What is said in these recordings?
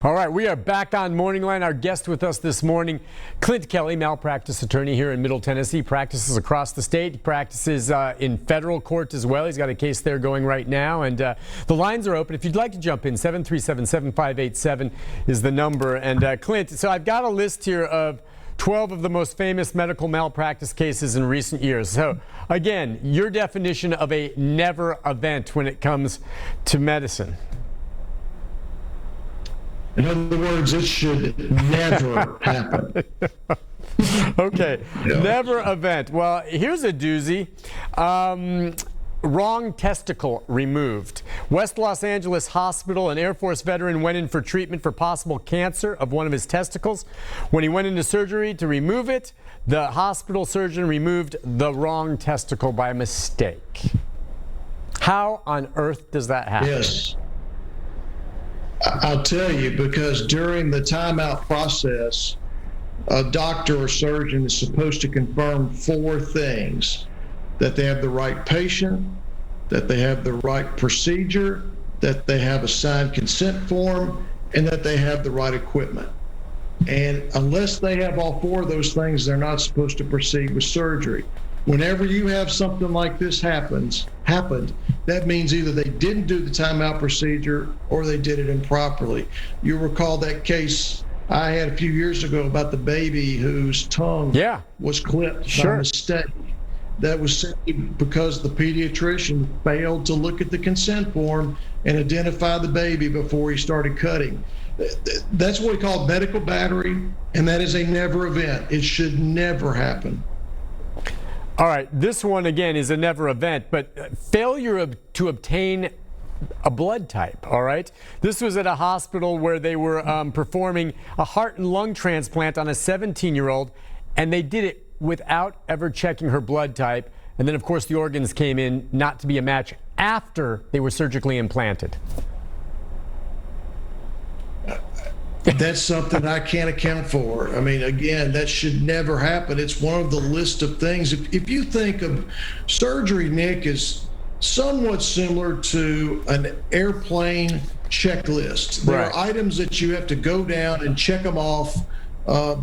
All right, we are back on Morning Line. Our guest with us this morning, Clint Kelly, malpractice attorney here in Middle Tennessee, practices across the state. He practices in federal court as well. He's got a case there going right now, and the lines are open. If you'd like to jump in, 737-7587 is the number. And Clint, so I've got a list here of 12 of the most famous medical malpractice cases in recent years. So again, your definition of a never event when it comes to medicine. In other words, it should never happen. Okay, never event. Well, here's a doozy. Wrong testicle removed. West Los Angeles Hospital, an Air Force veteran went in for treatment for possible cancer of one of his testicles. When he went into surgery to remove it, the hospital surgeon removed the wrong testicle by mistake. How on earth does that happen? Yes. I'll tell you, because during the timeout process, a doctor or surgeon is supposed to confirm 4 things: that they have the right patient, that they have the right procedure, that they have a signed consent form, and that they have the right equipment. And unless they have all 4 of those things, they're not supposed to proceed with surgery. Whenever you have something like this happened, that means either they didn't do the timeout procedure or they did it improperly. You recall that case I had a few years ago about the baby whose tongue was clipped by mistake. That was simply because the pediatrician failed to look at the consent form and identify the baby before he started cutting. That's what we call medical battery, and that is a never event. It should never happen. All right, this one again is a never event, but failure to obtain a blood type, all right? This was at a hospital where they were performing a heart and lung transplant on a 17-year-old, and they did it without ever checking her blood type. And then, of course, the organs came in not to be a match after they were surgically implanted. That's something I can't account for. I mean, again, that should never happen. It's one of the list of things. If you think of surgery, Nick, is somewhat similar to an airplane checklist. There are items that you have to go down and check them off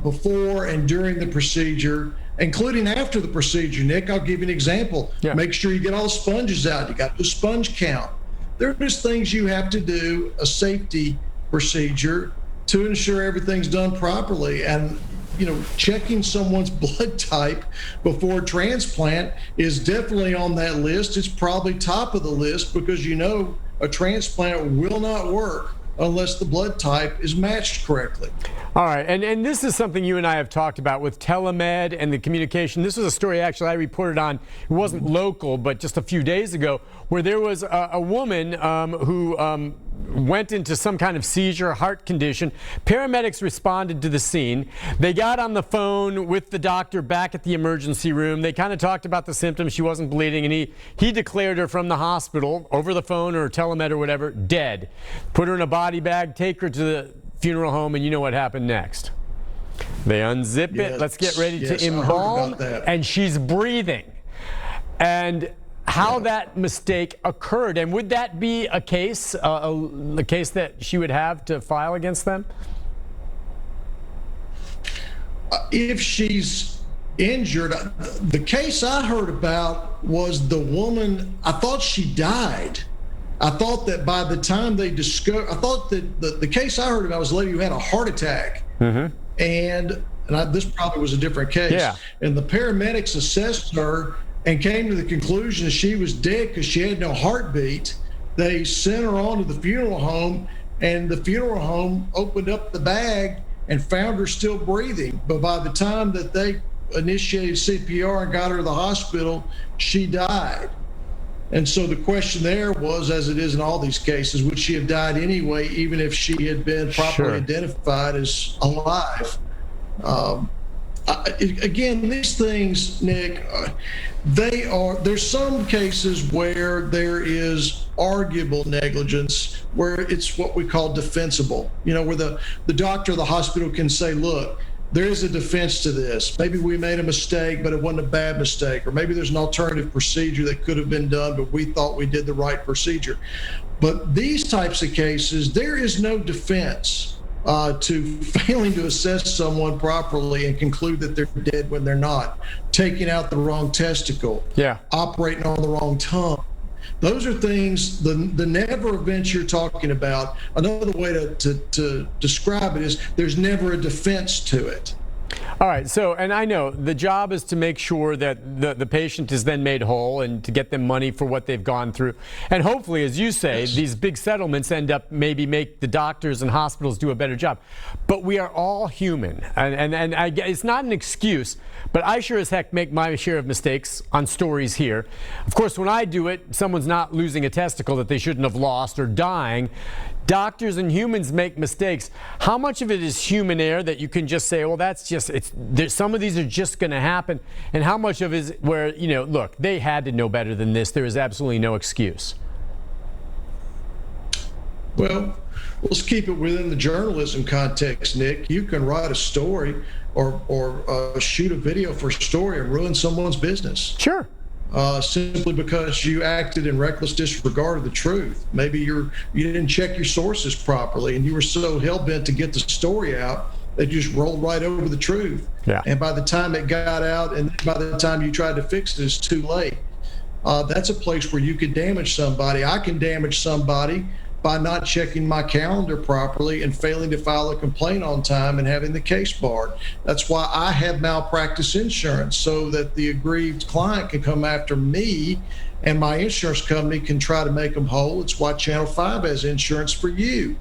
before and during the procedure, including after the procedure. Nick, I'll give you an example. Make sure you get all the sponges out. You got the sponge count. There are just things you have to do, a safety procedure, to ensure everything's done properly. And, you know, checking someone's blood type before transplant is definitely on that list. It's probably top of the list because, you know, a transplant will not work unless the blood type is matched correctly. All right, and this is something you and I have talked about with telemed and the communication. This was a story actually I reported on. It wasn't local, but just a few days ago, where there was a woman who went into some kind of seizure, heart condition. Paramedics responded to the scene. They got on the phone with the doctor back at the emergency room. They kind of talked about the symptoms. She wasn't bleeding, and he declared her from the hospital over the phone or telemed or whatever, dead. Put her in a body bag, take her to the funeral home, and you know what happened next. They unzip it. Let's get ready to embalm, and she's breathing. And how that mistake occurred, and would that be a case, a case that she would have to file against them? If she's injured, the case I heard about was the woman, I thought she died. I thought that by the time they discovered, I thought that the case I heard about was a lady who had a heart attack. And this probably was a different case. And the paramedics assessed her and came to the conclusion that she was dead because she had no heartbeat. They sent her on to the funeral home, and the funeral home opened up the bag and found her still breathing. But by the time that they initiated CPR and got her to the hospital, she died. And so the question there was, as it is in all these cases, would she have died anyway, even if she had been properly identified as alive? Again, these things, Nick, there's some cases where there is arguable negligence, where it's what we call defensible, you know, where the doctor or the hospital can say, look, there is a defense to this. Maybe we made a mistake, but it wasn't a bad mistake. Or maybe there's an alternative procedure that could have been done, but we thought we did the right procedure. But these types of cases, there is no defense. to failing to assess someone properly and conclude that they're dead when they're not, taking out the wrong testicle, operating on the wrong tongue. Those are things, the never events you're talking about. Another way to describe it is there's never a defense to it. All right. So, and I know the job is to make sure that the patient is then made whole and to get them money for what they've gone through. And hopefully, as you say, these big settlements end up maybe make the doctors and hospitals do a better job. But we are all human. And it's not an excuse, but I sure as heck make my share of mistakes on stories here. Of course, when I do it, someone's not losing a testicle that they shouldn't have lost or dying. Doctors and humans make mistakes. How much of it is human error that you can just say, well, that's just, some of these are just going to happen? And how much of it is where, look, they had to know better than this. There is absolutely no excuse. Well, let's keep it within the journalism context, Nick. You can write a story or shoot a video for a story and ruin someone's business. Sure. Simply because you acted in reckless disregard of the truth. Maybe you didn't check your sources properly, and you were so hell-bent to get the story out that you just rolled right over the truth. Yeah. And by the time it got out, and by the time you tried to fix it, it's too late. That's a place where you could damage somebody. I can damage somebody by not checking my calendar properly and failing to file a complaint on time and having the case barred. That's why I have malpractice insurance, so that the aggrieved client can come after me and my insurance company can try to make them whole. It's why Channel 5 has insurance for you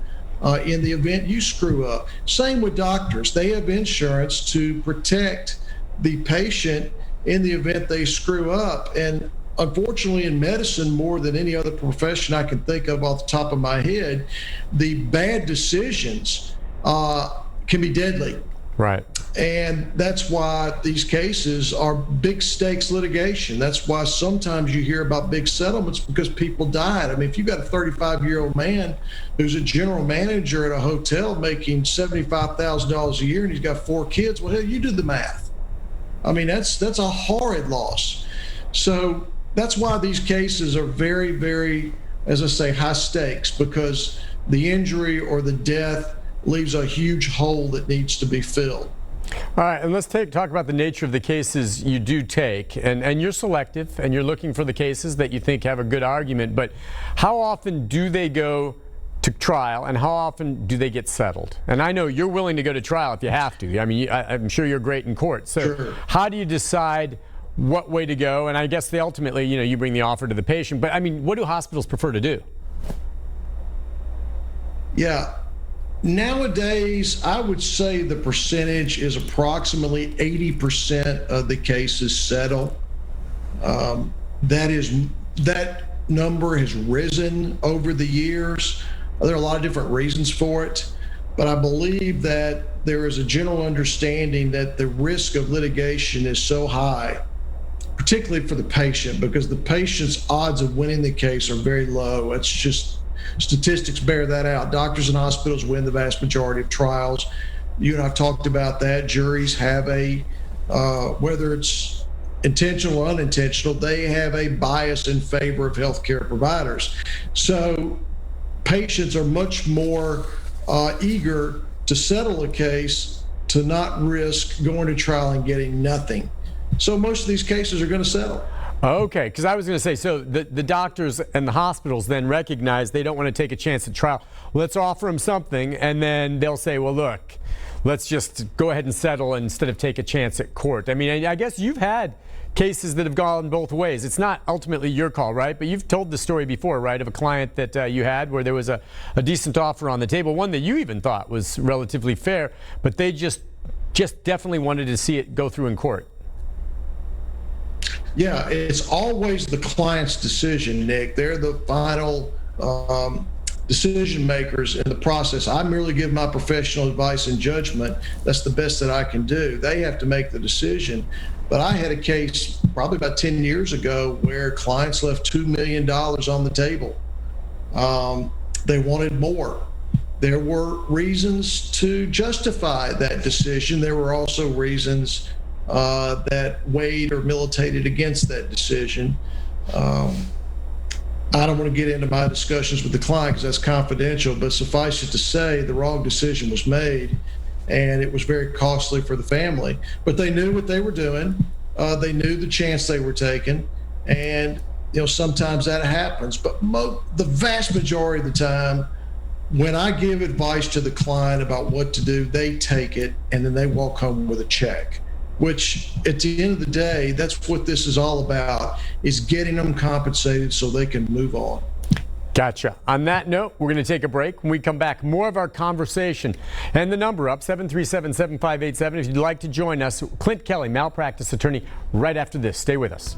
in the event you screw up. Same with doctors. They have insurance to protect the patient in the event they screw up. And unfortunately, in medicine, more than any other profession I can think of off the top of my head, the bad decisions can be deadly. Right. And that's why these cases are big stakes litigation. That's why sometimes you hear about big settlements, because people died. I mean, if you've got a 35-year-old man who's a general manager at a hotel making $75,000 a year and he's got 4 kids, well, hell, you do the math. I mean, that's a horrid loss. So that's why these cases are very, very, as I say, high stakes, because the injury or the death leaves a huge hole that needs to be filled. All right, and let's talk about the nature of the cases you do take. And you're selective, and you're looking for the cases that you think have a good argument. But how often do they go to trial, and how often do they get settled? And I know you're willing to go to trial if you have to. I mean, I'm sure you're great in court. So Sure. How do you decide what way to go? And I guess ultimately, you bring the offer to the patient. But I mean, what do hospitals prefer to do? Yeah. Nowadays, I would say the percentage is approximately 80% of the cases settle. That number has risen over the years. There are a lot of different reasons for it, but I believe that there is a general understanding that the risk of litigation is so high, particularly for the patient, because the patient's odds of winning the case are very low. It's just statistics bear that out. Doctors and hospitals win the vast majority of trials. You and I've talked about that. Juries have whether it's intentional or unintentional, they have a bias in favor of healthcare providers. So patients are much more eager to settle a case, to not risk going to trial and getting nothing. So most of these cases are going to settle. Okay, because I was going to say, so the doctors and the hospitals then recognize they don't want to take a chance at trial. Let's offer them something, and then they'll say, well, look, let's just go ahead and settle instead of take a chance at court. I mean, I guess you've had cases that have gone both ways. It's not ultimately your call, right? But you've told the story before, right, of a client that you had where there was a decent offer on the table, one that you even thought was relatively fair, but they just definitely wanted to see it go through in court. Yeah, it's always the client's decision, Nick. They're the final decision makers in the process. I merely give my professional advice and judgment. That's the best that I can do. They have to make the decision. But I had a case probably about 10 years ago where clients left $2 million on the table. They wanted more. There were reasons to justify that decision. There were also reasons that weighed or militated against that decision. I don't want to get into my discussions with the client because that's confidential, but suffice it to say, the wrong decision was made, and it was very costly for the family. But they knew what they were doing. They knew the chance they were taking, and sometimes that happens. But the vast majority of the time, when I give advice to the client about what to do, they take it and then they walk home with a check. Which, at the end of the day, that's what this is all about, is getting them compensated so they can move on. Gotcha. On that note, we're going to take a break. When we come back, more of our conversation. And the number up, 737-7587. If you'd like to join us, Clint Kelly, malpractice attorney, right after this. Stay with us.